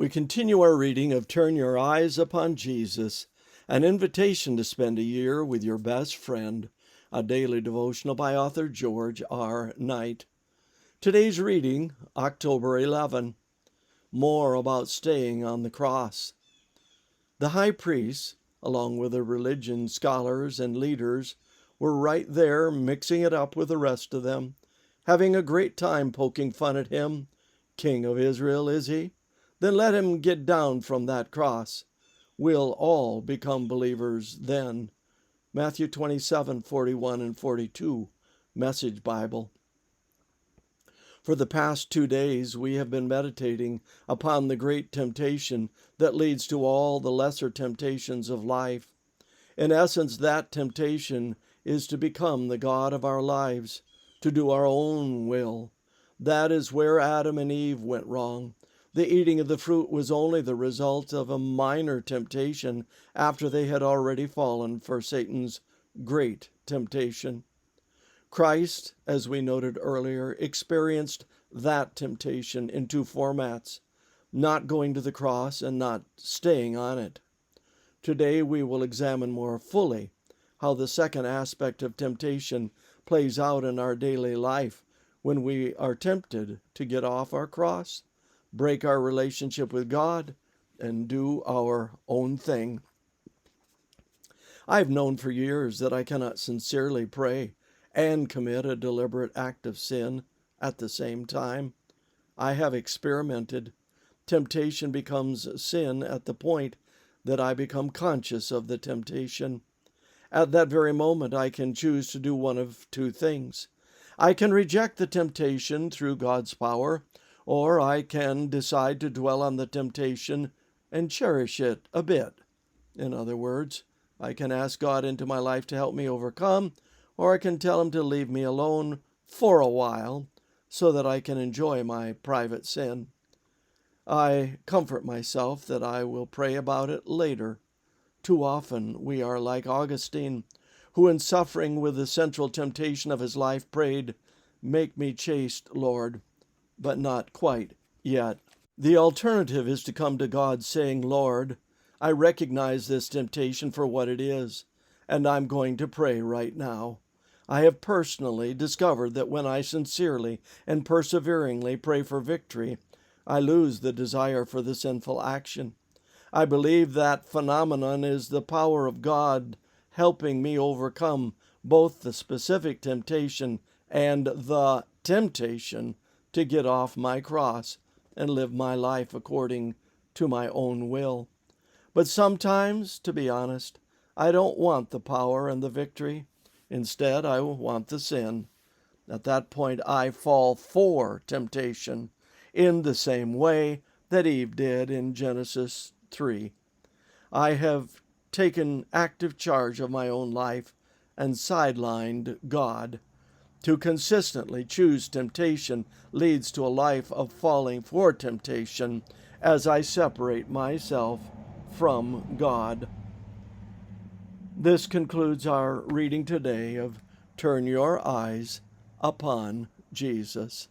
We continue our reading of Turn Your Eyes Upon Jesus, an invitation to spend a year with your best friend, a daily devotional by author George R. Knight. Today's reading, October 11, more about staying on the cross. The high priests, along with the religion scholars and leaders, were right there mixing it up with the rest of them, having a great time poking fun at him. King of Israel, is he? Then let him get down from that cross. We'll all become believers then. Matthew 27:41 and 42, Message Bible. For the past 2 days, we have been meditating upon the great temptation that leads to all the lesser temptations of life. In essence, that temptation is to become the God of our lives, to do our own will. That is where Adam and Eve went wrong. The eating of the fruit was only the result of a minor temptation after they had already fallen for Satan's great temptation. Christ, as we noted earlier, experienced that temptation in 2 formats, not going to the cross and not staying on it. Today we will examine more fully how the second aspect of temptation plays out in our daily life when we are tempted to get off our cross, break our relationship with God, and do our own thing. I've known for years that I cannot sincerely pray and commit a deliberate act of sin at the same time. I have experimented. Temptation becomes sin at the point that I become conscious of the temptation. At that very moment, I can choose to do one of 2 things. I can reject the temptation through God's power, or I can decide to dwell on the temptation and cherish it a bit. In other words, I can ask God into my life to help me overcome, or I can tell him to leave me alone for a while so that I can enjoy my private sin. I comfort myself that I will pray about it later. Too often we are like Augustine, who in suffering with the central temptation of his life prayed, "Make me chaste, Lord, but not quite yet." The alternative is to come to God saying, "Lord, I recognize this temptation for what it is, and I'm going to pray right now." I have personally discovered that when I sincerely and perseveringly pray for victory, I lose the desire for the sinful action. I believe that phenomenon is the power of God helping me overcome both the specific temptation and the temptation to get off my cross and live my life according to my own will. But sometimes, to be honest, I don't want the power and the victory. Instead, I want the sin. At that point, I fall for temptation in the same way that Eve did in Genesis 3. I have taken active charge of my own life and sidelined God. To consistently choose temptation leads to a life of falling for temptation as I separate myself from God. This concludes our reading today of Turn Your Eyes Upon Jesus.